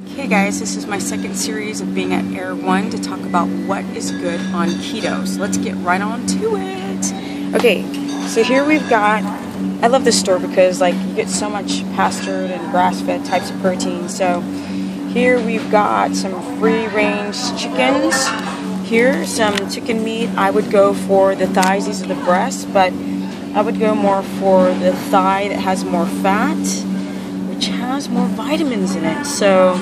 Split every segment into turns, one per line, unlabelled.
Hey guys, this is my second series of being at Air 1 to talk about what is good on keto. So let's get right on to it. Okay, so here we've got, I love this store because like you get so much pastured and grass-fed types of protein. So here we've got some free-range chickens. Here, some chicken meat. I would go for the thighs, these are the breasts, but I would go more for the thigh that has more fat, which has more vitamins in it. So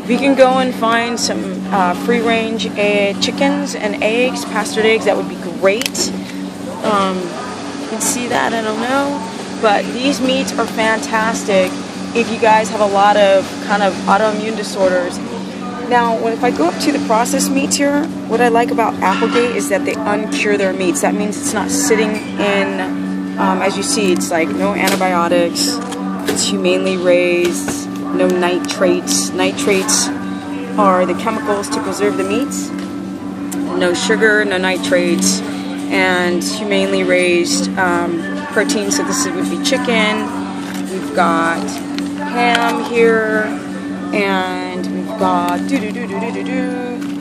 if you can go and find some free-range chickens and eggs, pastured eggs, that would be great. You can see that, I don't know. But these meats are fantastic if you guys have a lot of kind of autoimmune disorders. Now, if I go up to the processed meats here, what I like about Applegate is that they uncure their meats. That means it's not sitting in, as you see, it's like no antibiotics. It's humanely raised, no nitrates. Nitrates are the chemicals to preserve the meats. No sugar, no nitrates, and humanely raised protein. So this would be chicken. We've got ham here, and we've got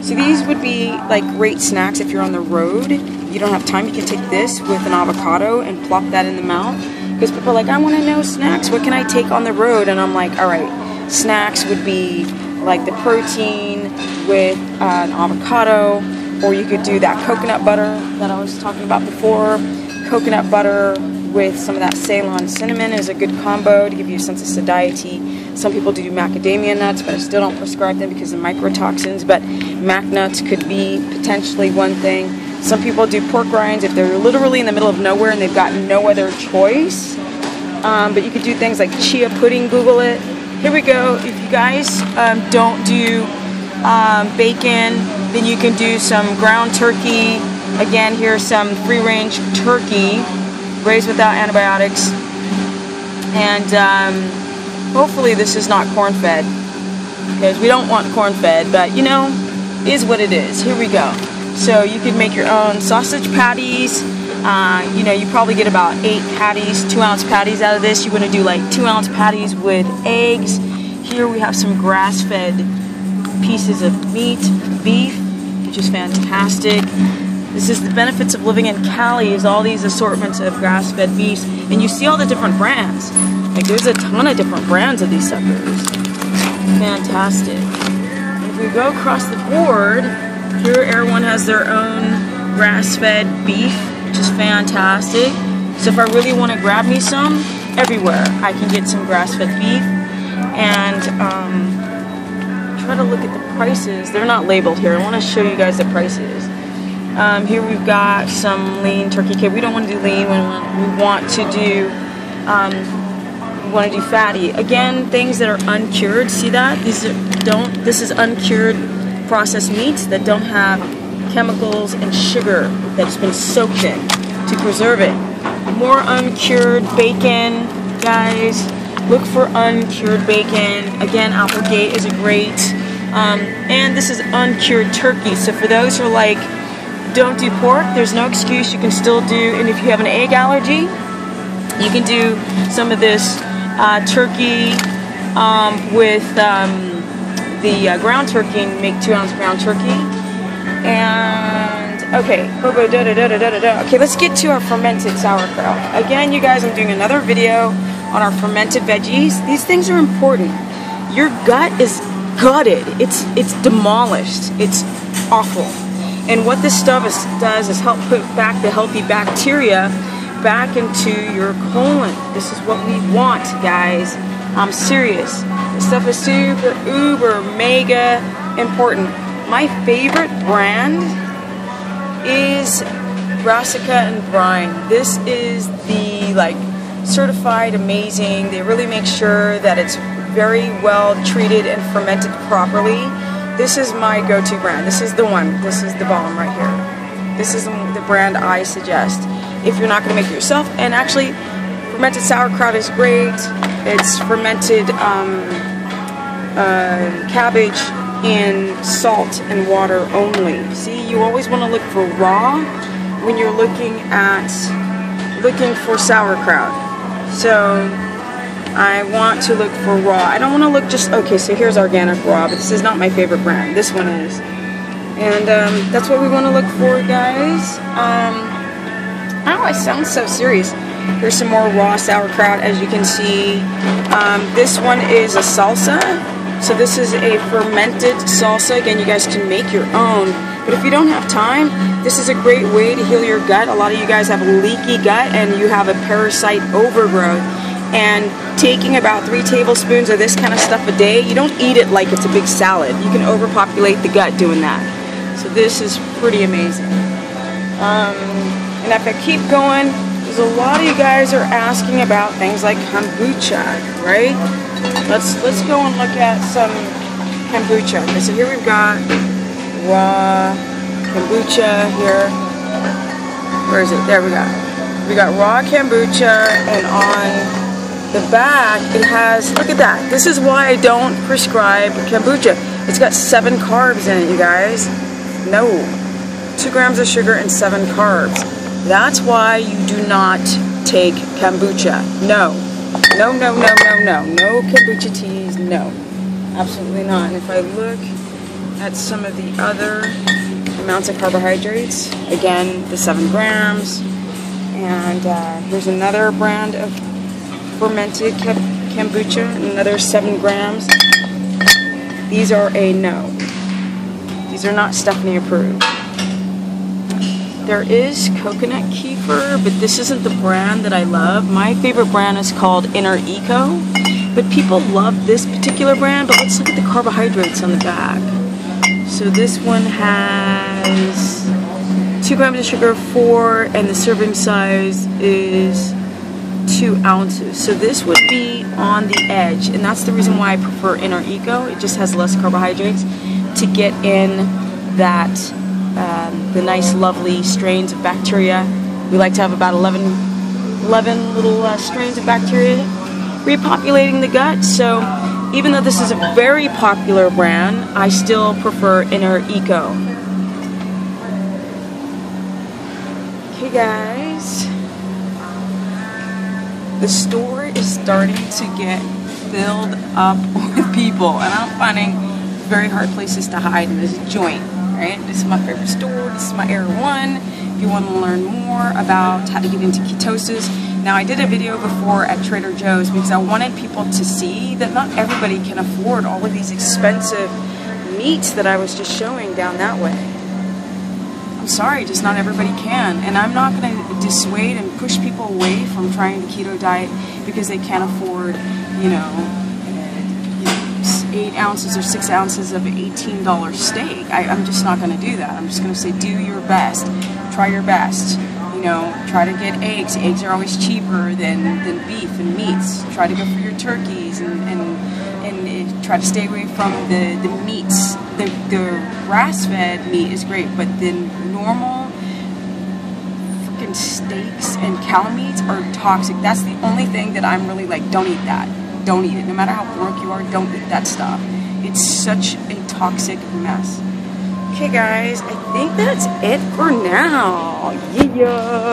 So these would be like great snacks if you're on the road. You don't have time, you can take this with an avocado and plop that in the mouth. Because people are like, I want to know snacks, what can I take on the road? And I'm like, alright, snacks would be like the protein with an avocado, or you could do that coconut butter that I was talking about before. Coconut butter with some of that Ceylon cinnamon is a good combo to give you a sense of satiety. Some people do macadamia nuts, but I still don't prescribe them because of microtoxins, but mac nuts could be potentially one thing. Some people do pork rinds if they're literally in the middle of nowhere and they've got no other choice. But you could do things like chia pudding, Google it. Here we go. If you guys don't do bacon, then you can do some ground turkey. Again, here's some free-range turkey raised without antibiotics. And hopefully this is not corn-fed, because we don't want corn-fed, but you know, is what it is. Here we go. So you could make your own sausage patties. You know, you probably get about 8 patties, 2-ounce patties out of this. You want to do like 2-ounce patties with eggs. Here we have some grass-fed pieces of meat, beef, which is fantastic. This is the benefits of living in Cali, is all these assortments of grass-fed beefs. And you see all the different brands. Like there's a ton of different brands of these suckers. Fantastic. And if we go across the board, here Air 1 has their own grass-fed beef, which is fantastic. So if I really want to grab me some, everywhere I can get some grass-fed beef. And try to look at the prices. They're not labeled here. I want to show you guys the prices. Here we've got some lean turkey. Okay, we don't want to do lean. We want to do fatty. Again, things that are uncured. See that? This is uncured processed meats that don't have chemicals and sugar that's been soaked in to preserve it. More uncured bacon, guys. Look for uncured bacon. Again, Applegate is a great. And this is uncured turkey. So for those who are like, don't do pork, there's no excuse. You can still do, and if you have an egg allergy, you can do some of this turkey with the ground turkey and make 2-ounce ground turkey. And okay, okay, let's get to our fermented sauerkraut. Again, you guys, I'm doing another video on our fermented veggies. These things are important. Your gut is gutted. It's demolished. It's awful. And what this stuff does is help put back the healthy bacteria back into your colon. This is what we want, guys. I'm serious. This stuff is super, uber, mega important. My favorite brand is Brassica and Brine. This is the like certified amazing. They really make sure that it's very well treated and fermented properly. This is my go-to brand. This is the one. This is the bomb right here. This is the brand I suggest if you're not going to make it yourself. And actually, fermented sauerkraut is great. It's fermented cabbage in salt and water only. See, you always want to look for raw when you're looking for sauerkraut. So I want to look for raw. I don't want to look just, okay, so here's organic raw, but this is not my favorite brand. This one is. And that's what we want to look for, guys. Oh, I sound so serious. Here's some more raw sauerkraut, as you can see. This one is a salsa. So this is a fermented salsa. Again, you guys can make your own. But if you don't have time, this is a great way to heal your gut. A lot of you guys have a leaky gut and you have a parasite overgrowth. And taking about 3 tablespoons of this kind of stuff a day, you don't eat it like it's a big salad. You can overpopulate the gut doing that. So this is pretty amazing. And if I keep going, there's a lot of you guys are asking about things like kombucha, right? Let's go and look at some kombucha. Okay, so here we've got raw kombucha here. Where is it? There we go. We got raw kombucha, and on the back it has, look at that. This is why I don't prescribe kombucha. It's got 7 carbs in it, you guys. No. 2 grams of sugar and 7 carbs. That's why you do not take kombucha. No. No, no, no, no, no. No kombucha teas, no. Absolutely not. And if I look at some of the other amounts of carbohydrates, again, the 7 grams. And here's another brand of fermented kombucha, another 7 grams. These are a no. These are not Stephanie approved. There is coconut kefir, but this isn't the brand that I love. My favorite brand is called Inner Eco, but people love this particular brand. But let's look at the carbohydrates on the back. So this one has 2 grams of sugar, 4, and the serving size is 2 ounces. So this would be on the edge, and that's the reason why I prefer Inner Eco. It just has less carbohydrates to get in that the nice lovely strains of bacteria. We like to have about 11 little strains of bacteria repopulating the gut. So even though this is a very popular brand, I still prefer Inner Eco. Okay guys, the store is starting to get filled up with people, and I'm finding very hard places to hide in this joint, right? This is my favorite store. This is my Air 1. If you want to learn more about how to get into ketosis. Now, I did a video before at Trader Joe's because I wanted people to see that not everybody can afford all of these expensive meats that I was just showing down that way. I'm sorry, just not everybody can. And I'm not going to dissuade and push people away from trying the keto diet because they can't afford, you know, 8 ounces or 6 ounces of $18 steak. I'm just not going to do that. I'm just going to say do your best. Try your best. You know, try to get eggs. Eggs are always cheaper than beef and meats. Try to go for your turkeys and try to stay away from the meats. The grass-fed meat is great, but the normal freaking steaks and cow meats are toxic. That's the only thing that I'm really like, don't eat that. Don't eat it. No matter how broke you are, don't eat that stuff. It's such a toxic mess. Okay guys, I think that's it for now. Yeah.